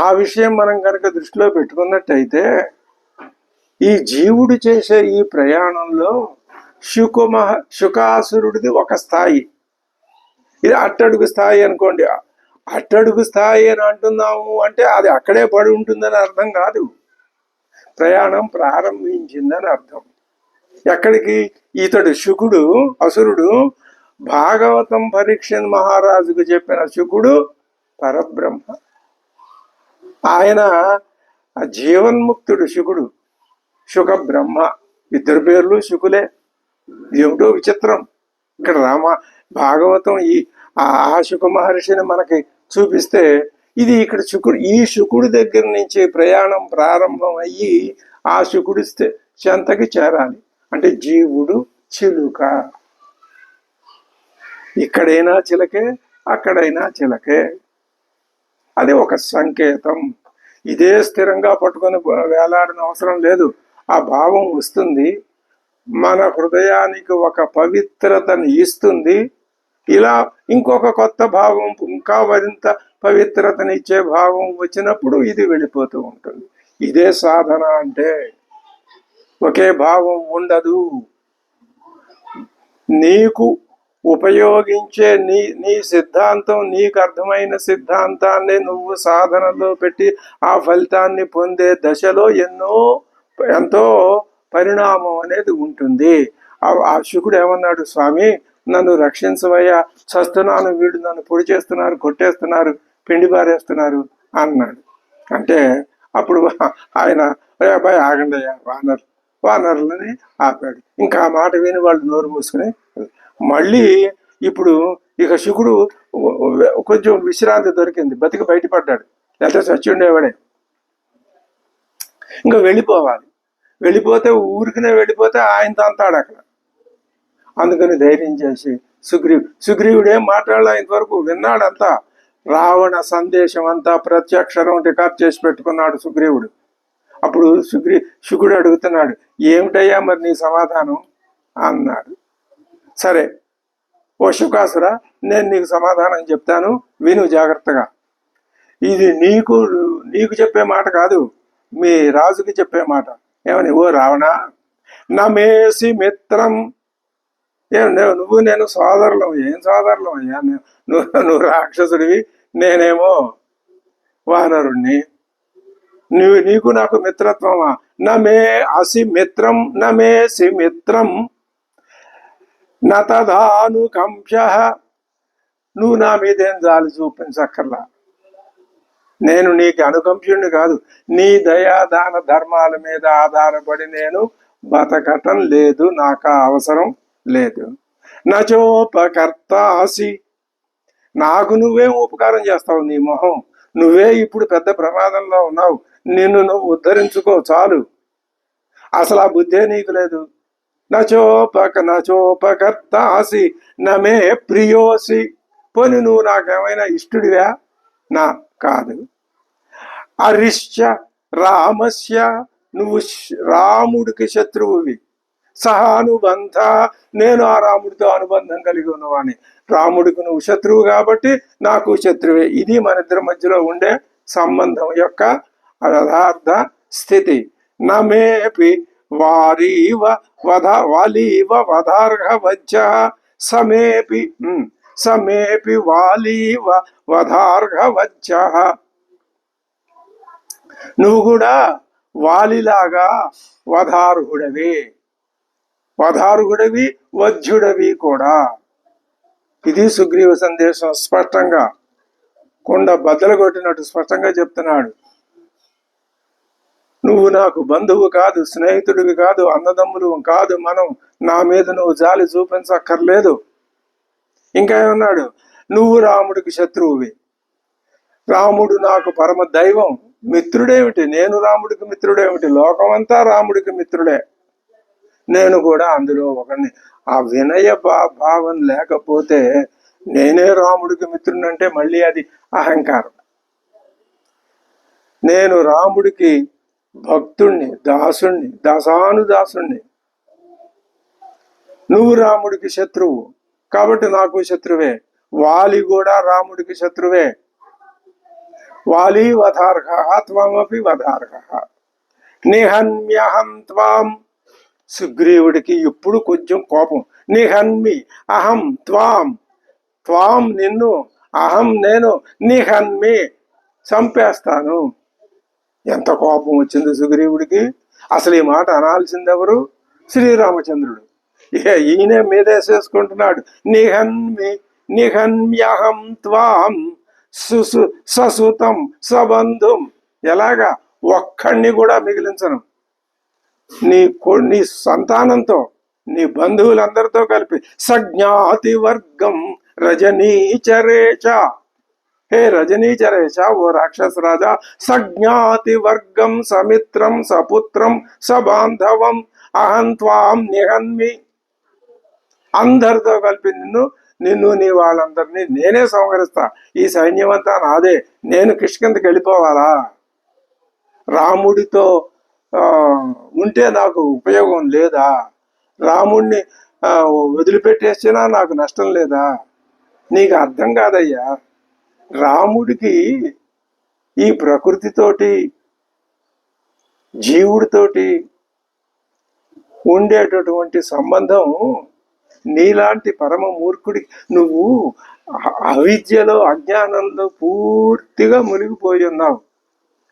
ఆ విషయం మనం కనుక దృష్టిలో పెట్టుకున్నట్టయితే ఈ జీవుడు చేసే ఈ ప్రయాణంలో శుకాసురుడిది ఒక స్థాయి, ఇది అట్టడుగు స్థాయి అనుకోండి. అట్టడుగు స్థాయి అని అంటున్నాము అంటే అది అక్కడే పడి ఉంటుందని అర్థం కాదు, ప్రయాణం ప్రారంభించిందని అర్థం. ఎక్కడికి? ఇతడు శుకుడు, అసురుడు భాగవతం పరీక్షణ్ మహారాజుకు చెప్పిన శుకుడు పరబ్రహ్మ. ఆయన జీవన్ముక్తుడు శుకుడు, శుక బ్రహ్మ. 2 పేర్లు శుకులే. ఏమిటో విచిత్రం. ఇక్కడ భాగవతం ఆ శుక మహర్షిని మనకి చూపిస్తే ఇది ఇక్కడ ఈ శుకుడి దగ్గర నుంచి ప్రయాణం ప్రారంభం అయ్యి ఆ శుకుడి చెంతకి చేరాలి. అంటే జీవుడు చిలుక, ఇక్కడైనా చిలకే, అక్కడైనా చిలకే. అది ఒక సంకేతం. ఇదే స్థిరంగా పట్టుకొని వేలాడిన అవసరం లేదు. ఆ భావం వస్తుంది, మన హృదయానికి ఒక పవిత్రతని ఇస్తుంది. ఇలా ఇంకొక కొత్త భావం, ఇంకా మరింత పవిత్రతనిచ్చే భావం వచ్చినప్పుడు ఇది వెళ్ళిపోతూ ఉంటుంది. ఇదే సాధన అంటే. ఒకే భావం ఉండదు. నీకు ఉపయోగించే నీ సిద్ధాంతం, నీకు అర్థమైన సిద్ధాంతాన్ని నువ్వు సాధనలో పెట్టి ఆ ఫలితాన్ని పొందే దశలో ఎంతో పరిణామం అనేది ఉంటుంది. ఆ శుకుడు ఏమన్నాడు, స్వామి నన్ను రక్షించవయ్యా, చస్తున్నాను, వీడు నన్ను పొడి చేస్తున్నారు, కొట్టేస్తున్నారు, పిండి పారేస్తున్నారు అన్నాడు. అంటే అప్పుడు ఆయన అబ్బాయి ఆగండి అయ్యా, వానరులని ఆపాడు. ఇంకా ఆ మాట విని వాళ్ళు నోరు మూసుకుని మళ్ళీ ఇప్పుడు ఇక శుకుడు కొంచెం విశ్రాంతి దొరికింది, బతికి బయటపడ్డాడు. లేకపోతే చచ్చి ఉండేవాడే. ఇంకా వెళ్ళిపోవాలి. వెళ్ళిపోతే ఊరికినే వెళ్ళిపోతే ఆయనతో అంతాడు అక్కడ. అందుకని ధైర్యం చేసి సుగ్రీవుడు ఏం మాట్లాడాల ఇంతవరకు విన్నాడంతా. రావణ సందేశం అంతా ప్రత్యక్షరం రికార్డ్ చేసి పెట్టుకున్నాడు సుగ్రీవుడు. అప్పుడు శుకుడు అడుగుతున్నాడు, ఏమిటయ్యా మరి నీ సమాధానం అన్నాడు. సరే ఓ శుకాసురా, నేను నీకు సమాధానం చెప్తాను, విను జాగ్రత్తగా. ఇది నీకు చెప్పే మాట కాదు, మీ రాజుకి చెప్పే మాట. ఏమని, ఓ రావణ, నమేసి మిత్రం. నువ్వు నేను సోదరులం. ఏం సోదరులం అయ్యా? నువ్వు రాక్షసుడివి, నేనేమో వానరుణ్ణి. నీకు నాకు మిత్రత్వమా? నమే అసి మిత్రం నమేసి మిత్రం నతదానుకంశ. నువ్వు నా మీదేం జాలి చూపించక్కర్లా. నేను నీకు అనుకంశుడిని కాదు. నీ దయా దాన ధర్మాల మీద ఆధారపడి నేను బతకటం లేదు, నాకు అవసరం లేదు. నచోపకర్తాసి. నాకు నువ్వేం ఉపకారం చేస్తావు? నీ మొహం, నువ్వే ఇప్పుడు పెద్ద ప్రమాదంలో ఉన్నావు. నిన్ను నువ్వు ఉద్ధరించుకో చాలు. అసలు ఆ బుద్ధే నీకు లేదు. నచోపకర్తాసి నమే ప్రియోసి. పోని నువ్వు నాకేమైనా ఇష్టుడివా? నా కాదు. అరిశ్చ రామస్య. నువ్వు రాముడికి శత్రువువి. సహానుబంధ. నేను ఆ రాముడితో అనుబంధం కలిగి ఉన్నవాడిని. రాముడికి నువ్వు శత్రువు కాబట్టి నాకు శత్రువే. ఇది మన ఇద్దరి మధ్యలో ఉండే సంబంధం యొక్క యథార్థ స్థితి. నమేపి వారీవ వాలీవ వధార్హ వజ్జ. సమేపి వాలీవ వధార్హ వజ్జ. నువ్వు కూడా వాలిలాగా వధార్హుడవి వజ్జుడవి కూడా. ఇది సుగ్రీవ సందేశం. స్పష్టంగా కొండ బద్దలు కొట్టినట్టు స్పష్టంగా చెప్తున్నాడు. నువ్వు నాకు బంధువు కాదు, స్నేహితుడివి కాదు, అన్నదమ్ములు కాదు. మనం నా మీద నువ్వు జాలి చూపించక్కర్లేదు. ఇంకా ఏమన్నాడు? నువ్వు రాముడికి శత్రువువి. రాముడు నాకు పరమ దైవం. మిత్రుడేమిటి? నేను రాముడికి మిత్రుడేమిటి? లోకమంతా రాముడికి మిత్రుడే, నేను కూడా అందులో ఒకడిని. ఆ వినయ భావం లేకపోతే నేనే రాముడికి మిత్రుడంటే మళ్ళీ అది అహంకారం. నేను రాముడికి భక్తుణ్ణి, దాసుణ్ణి, దాసానుదాసుణ్ణి. నువ్వు రాముడికి శత్రువు కాబట్టి నాకు శత్రువే. వాలి కూడా రాముడికి శత్రువే. వాలి వధార్హ త్వమపి వధార్హ. నిహన్మ్యహం త్వాం. సుగ్రీవుడికి ఇప్పుడు కొంచెం కోపం. నిహన్మి అహం త్వాం. త్వాం నిన్ను, అహం నేను, నిహన్మి చంపేస్తాను. ఎంత కోపం వచ్చింది సుగ్రీవుడికి! అసలు ఈ మాట అనాల్సింది ఎవరు? శ్రీరామచంద్రుడు. ఈయనే మీదేసేసుకుంటున్నాడు. నిహన్మ్యహం త్వాం ససుతం సబంధుం. ఎలాగా? ఒక్కడిని కూడా మిగిలించను. నీ సంతానంతో, నీ బంధువులందరితో కలిపి. సజ్ఞాతి వర్గం రజనీచరేచ. హే రజనీచరేచ, ఓ రాక్షస రాజా, సజ్ఞాతి వర్గం సమిత్రం సపుత్రం సబాంధవం అహం త్వాం నిహన్మి. అందరితో కలిపి నిన్ను నీ వాళ్ళందరినీ నేనే సంహరిస్తా. ఈ సైన్యం అంతా నాదే. నేను కిష్కిందకి వెళ్ళిపోవాలా? రాముడితో ఉంటే నాకు ఉపయోగం లేదా? రాముడిని వదిలిపెట్టేసినా నాకు నష్టం లేదా? నీకు అర్థం కాదయ్యా. రాముడికి ఈ ప్రకృతితోటి, జీవుడితోటి ఉండేటటువంటి సంబంధం నీలాంటి పరమ మూర్ఖుడికి. నువ్వు అవిద్యలో, అజ్ఞానంలో పూర్తిగా మునిగిపోయి ఉన్నావు.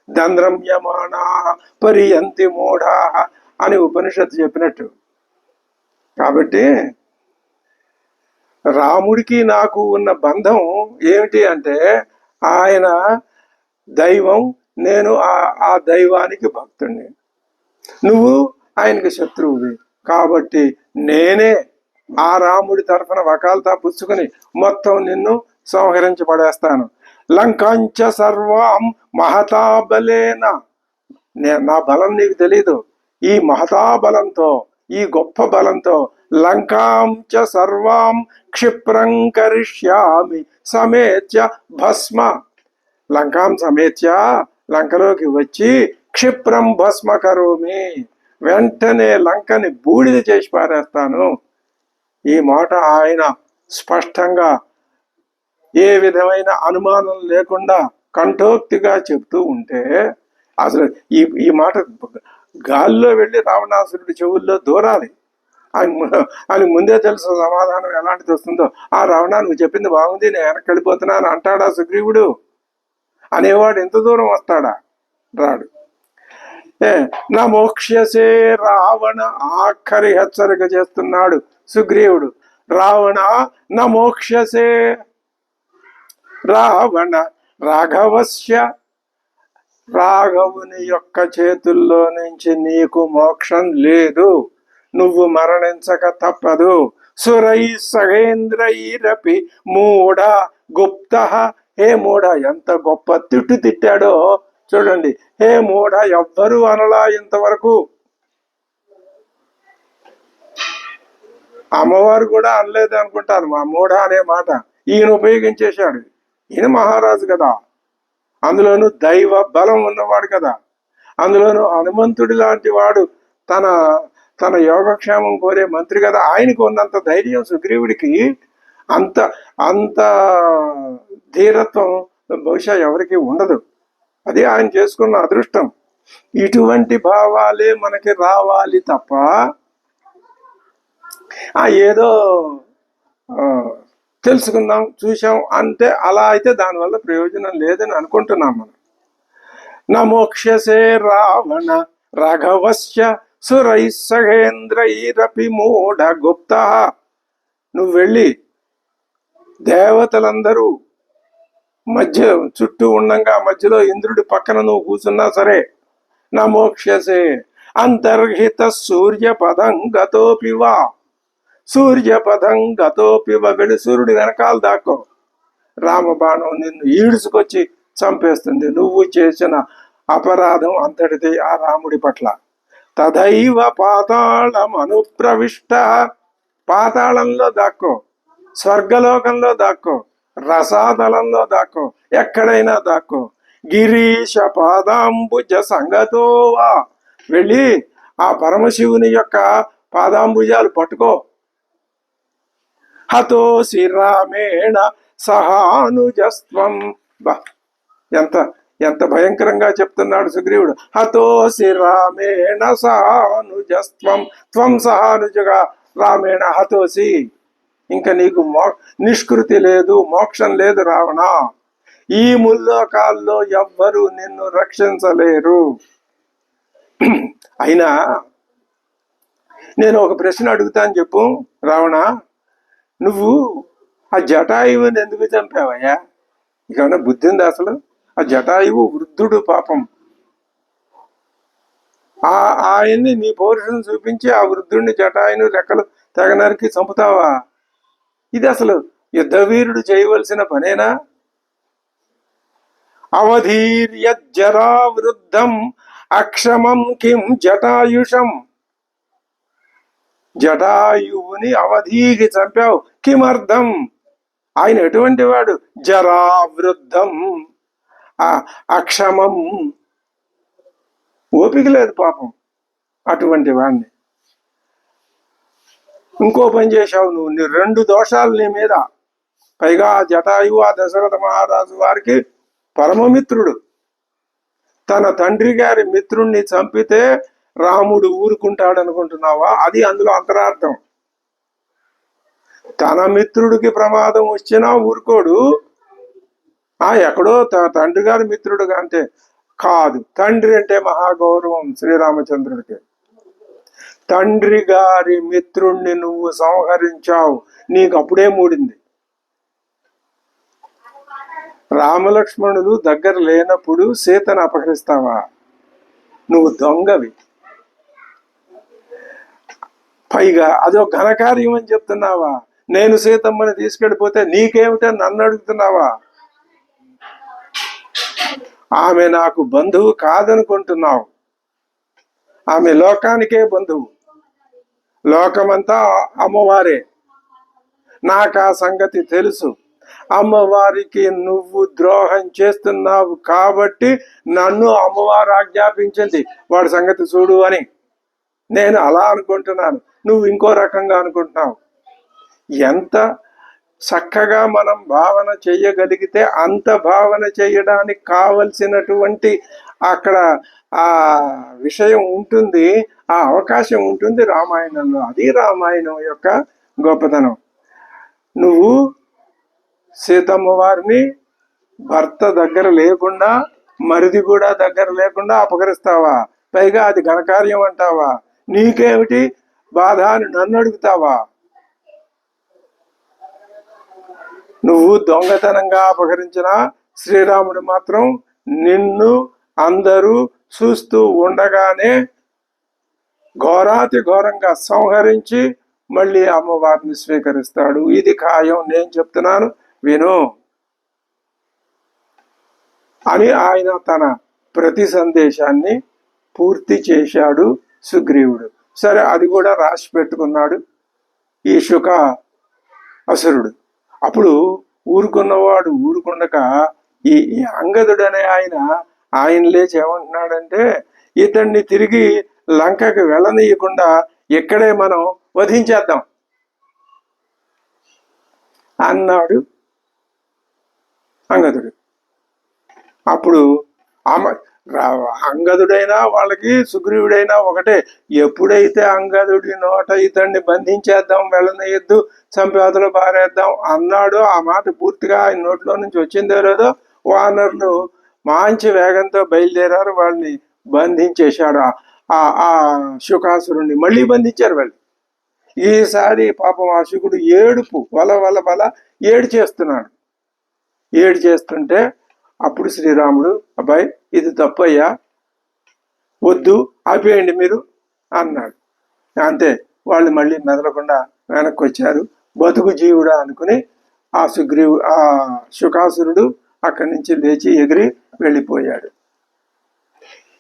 దంద్రమ్యమాణ పరియంతి మూఢా అని ఉపనిషత్తు చెప్పినట్టు. కాబట్టి రాముడికి నాకు ఉన్న బంధం ఏమిటి అంటే, ఆయన దైవం, నేను ఆ దైవానికి భక్తుడిని. నువ్వు ఆయనకి శత్రువువి. కాబట్టి నేనే ఆ రాముడి తరఫున వకాల్తా పుచ్చుకుని మొత్తం నిన్ను సంహరించి పడేస్తాను. లంకాంచ సర్వాం మహతా బలేన. నా బలం నీకు తెలీదు. ఈ మహతాబలంతో, ఈ గొప్ప బలంతో లంకాం చ సర్వాం క్షిప్రం కరిష్యామి సమేత్య భస్మ. లంకాం సమేత్య, లంకలోకి వచ్చి క్షిప్రం భస్మ కరోమి, వెంటనే లంకని బూడిద చేసి పారేస్తాను. ఈ మాట ఆయన స్పష్టంగా ఏ విధమైన అనుమానం లేకుండా కంఠోక్తిగా చెప్తూ ఉంటే అసలు ఈ మాట గాల్లో వెళ్ళి రావణాసురుడి చెవుల్లో దూరాలి. ఆయన ముందే తెలుసు సమాధానం ఎలాంటిది వస్తుందో. ఆ రావణ, నువ్వు చెప్పింది బాగుంది, నేను వెనక్కి వెళ్ళిపోతున్నాను అంటాడా సుగ్రీవుడు? అనేవాడు ఎంత దూరం వస్తాడా? రాడు. నా మోక్ష్యసే రావణ, ఆఖరి హెచ్చరిక చేస్తున్నాడు సుగ్రీవుడు. రావణ నా మోక్ష్యసే, రావణ రాఘవస్య, రాఘవుని యొక్క చేతుల్లో నుంచి నీకు మోక్షం లేదు, నువ్వు మరణించక తప్పదు. సురై సహేంద్రైరపి మూఢ గుప్త. హే మూఢ, ఎంత గొప్ప తిట్టు తిట్టాడో చూడండి. హే మూఢ, ఎవ్వరూ అనలా ఇంతవరకు. అమ్మవారు కూడా అనలేదు అనుకుంటాను మా మూఢ అనే మాట. ఈయన ఉపయోగించేశాడు. ఈయన మహారాజు కదా, అందులోనూ దైవ బలం ఉన్నవాడు కదా, అందులోనూ హనుమంతుడి లాంటి వాడు, తన తన యోగక్షేమం కోరే మంత్రి కదా. ఆయనకు ఉన్నంత ధైర్యం సుగ్రీవుడికి, అంత అంత ధీరత్వం బహుశా ఎవరికి ఉండదు. అది ఆయన చేసుకున్న అదృష్టం. ఇటువంటి భావాలే మనకి రావాలి తప్ప ఏదో తెలుసుకుందాం, చూసాం అంటే అలా అయితే దానివల్ల ప్రయోజనం లేదని అనుకుంటున్నాం మనం. నా మోక్షసే రావణ రాఘవస్య సురై సహేంద్రైరపి మూఢ గుప్త. నువ్వు వెళ్ళి దేవతలందరూ మధ్య చుట్టూ ఉండంగా మధ్యలో ఇంద్రుడి పక్కన నువ్వు కూర్చున్నా సరే, నా మోక్షసే అంతర్హిత సూర్యపదం గతోపివా, సూర్యపదం గతోపివ, వెళ్ళి సూర్యుడి వెనకాల దాక్కో. రామబాణం నిన్ను ఈడ్చుకొచ్చి చంపేస్తుంది. నువ్వు చేసిన అపరాధం అంతటిది ఆ రాముడి పట్ల. తదైవ పాతాళం అనుప్రవిష్ట, పాతాళంలో దాక్కో, స్వర్గలోకంలో దాక్కో, రసాతలంలో దాక్కో, ఎక్కడైనా దాక్కో. గిరీశ పాదాంబుజ సంగతోవా, వెళ్ళి ఆ పరమశివుని యొక్క పాదాంబుజాలు పట్టుకో. హతోసి రామేణ సహానుజస్వం. బా, ఎంత ఎంత భయంకరంగా చెప్తున్నాడు సుగ్రీవుడు. హతోసి రామేణ సహానుజస్వం, త్వం సహానుజగా రామేణ హతోసి. ఇంకా నీకు నిష్కృతి లేదు, మోక్షం లేదు రావణ. ఈ ముల్లోకాల్లో ఎవ్వరూ నిన్ను రక్షించలేరు. అయినా నేను ఒక ప్రశ్న అడుగుతాను, చెప్పు రావణ. నువ్వు ఆ జటాయువుని ఎందుకు చంపావయ్యా? ఇకన్నా బుద్ధి ఉంది అసలు? ఆ జటాయువు వృద్ధుడు పాపం. ఆయన్ని నీ పౌరుషం చూపించి ఆ వృద్ధుడిని జటాయుని రెక్కలు తెగనరికి చంపుతావా? ఇది అసలు యుద్ధవీరుడు చేయవలసిన పనేనా? అవధీర్య జరా వృద్ధం అక్షమం కిం జటాయుషం. జటాయువుని అవధీకి చంపావు, కిమర్థం? ఆయన ఎటువంటి వాడు? జరా వృద్ధం, అక్షమం, ఓపిక లేదు పాపం అటువంటి వాడిని. ఇంకో పని చేశావు నువ్వు, నీ 2 దోషాలు నీ మీద. పైగా జటాయువు ఆ దశరథ మహారాజు వారికి పరమమిత్రుడు. తన తండ్రి గారి మిత్రుణ్ణి చంపితే రాముడు ఊరుకుంటాడు అనుకుంటున్నావా? అది అందులో అంతరార్థం. తన మిత్రుడికి ప్రమాదం వచ్చినా ఊరుకోడు. ఎక్కడో తండ్రి గారి మిత్రుడుగా అంటే కాదు. తండ్రి అంటే మహాగౌరవం శ్రీరామచంద్రుడికి. తండ్రి గారి మిత్రుణ్ణి నువ్వు సంహరించావు, నీకు అప్పుడే మూడింది. రామలక్ష్మణులు దగ్గర లేనప్పుడు సీతను అపహరిస్తావా? నువ్వు దొంగవి. పైగా అదో ఘనకార్యం అని చెప్తున్నావా? నేను సీతమ్మని తీసుకెళ్ళిపోతే నీకేమిటని నన్ను అడుగుతున్నావా? ఆమె నాకు బంధువు కాదనుకుంటున్నావు. ఆమె లోకానికే బంధువు, లోకమంతా అమ్మవారే. నాకు ఆ సంగతి తెలుసు. అమ్మవారికి నువ్వు ద్రోహం చేస్తున్నావు కాబట్టి నన్ను అమ్మవారు ఆజ్ఞాపించింది వాడి సంగతి చూడు అని. నేను అలా అనుకుంటున్నాను, నువ్వు ఇంకో రకంగా అనుకుంటున్నావు. ఎంత చక్కగా మనం భావన చేయగలిగితే అంత భావన చేయడానికి కావలసినటువంటి అక్కడ ఆ విషయం ఉంటుంది, ఆ అవకాశం ఉంటుంది రామాయణంలో. అది రామాయణం యొక్క గొప్పతనం. నువ్వు సీతమ్మ వారిని భర్త దగ్గర లేకుండా, మరిది కూడా దగ్గర లేకుండా అపహరిస్తావా? పైగా అది ఘనకార్యం అంటావా? నీకేమిటి బాధ అని నన్ను అడుగుతావా? నువ్వు దొంగతనంగా అపహరించిన శ్రీరాముడు మాత్రం నిన్ను అందరూ చూస్తూ ఉండగానే ఘోరాతి ఘోరంగా సంహరించి మళ్ళీ అమ్మవారిని స్వీకరిస్తాడు. ఇది ఖాయం, నేను చెప్తున్నాను విను అని ఆయన తన ప్రతి సందేశాన్ని పూర్తి చేశాడు సుగ్రీవుడు. సరే, అది కూడా రాసి పెట్టుకున్నాడు ఈ శుక అసురుడు. అప్పుడు ఊరుకున్నవాడు ఊరుకుండక ఈ అంగదుడు అనే ఆయన లేచి ఏమంటున్నాడంటే, ఇతన్ని తిరిగి లంకకి వెళ్ళనీయకుండా ఇక్కడే మనం వధించేద్దాం అన్నాడు అంగదుడు. అప్పుడు అంగదుడైనా వాళ్ళకి సుగ్రీవుడైనా ఒకటే. ఎప్పుడైతే అంగదుడి నోట ఇతన్ని బంధించేద్దాం, వెళ్ళనీయద్దు, చంపేతలు పారేద్దాం అన్నాడో, ఆ మాట పూర్తిగా ఆయన నోట్లో నుంచి వచ్చిందో లేదో, వానరులు మంచి వేగంతో బయలుదేరారు, వాళ్ళని బంధించేశాడు. ఆ శుకాసురుణ్ణి మళ్ళీ బంధించారు వాళ్ళు. ఈసారి పాపం ఆ శుకుడు ఏడుపు వల ఏడు చేస్తుంటే అప్పుడు శ్రీరాముడు, అబ్బాయి ఇది తప్పయ్యా, వద్దు, ఆపేయండి మీరు అన్నాడు. అంతే, వాళ్ళు మళ్ళీ మెదలకుండా వెనక్కి వచ్చారు. బతుకు జీవుడా అనుకుని ఆ శుకాసురుడు అక్కడి నుంచి లేచి ఎగిరి వెళ్ళిపోయాడు.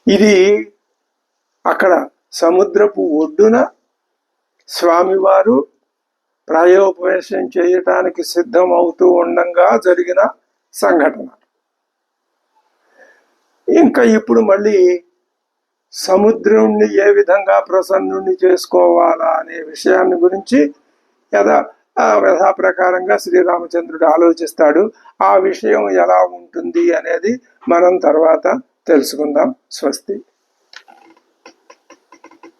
ఇది అక్కడ సముద్రపు ఒడ్డున స్వామివారు ప్రాయోపవేశం చేయటానికి సిద్ధం అవుతూ ఉండంగా జరిగిన సంఘటన. ఇంకా ఇప్పుడు మళ్ళీ సముద్రుణ్ణి ఏ విధంగా ప్రసన్నుణ్ణి చేసుకోవాలా అనే విషయాన్ని గురించి యథాప్రకారంగా శ్రీరామచంద్రుడు ఆలోచిస్తాడు. ఆ విషయం ఎలా ఉంటుంది అనేది మనం తర్వాత తెలుసుకుందాం. స్వస్తి.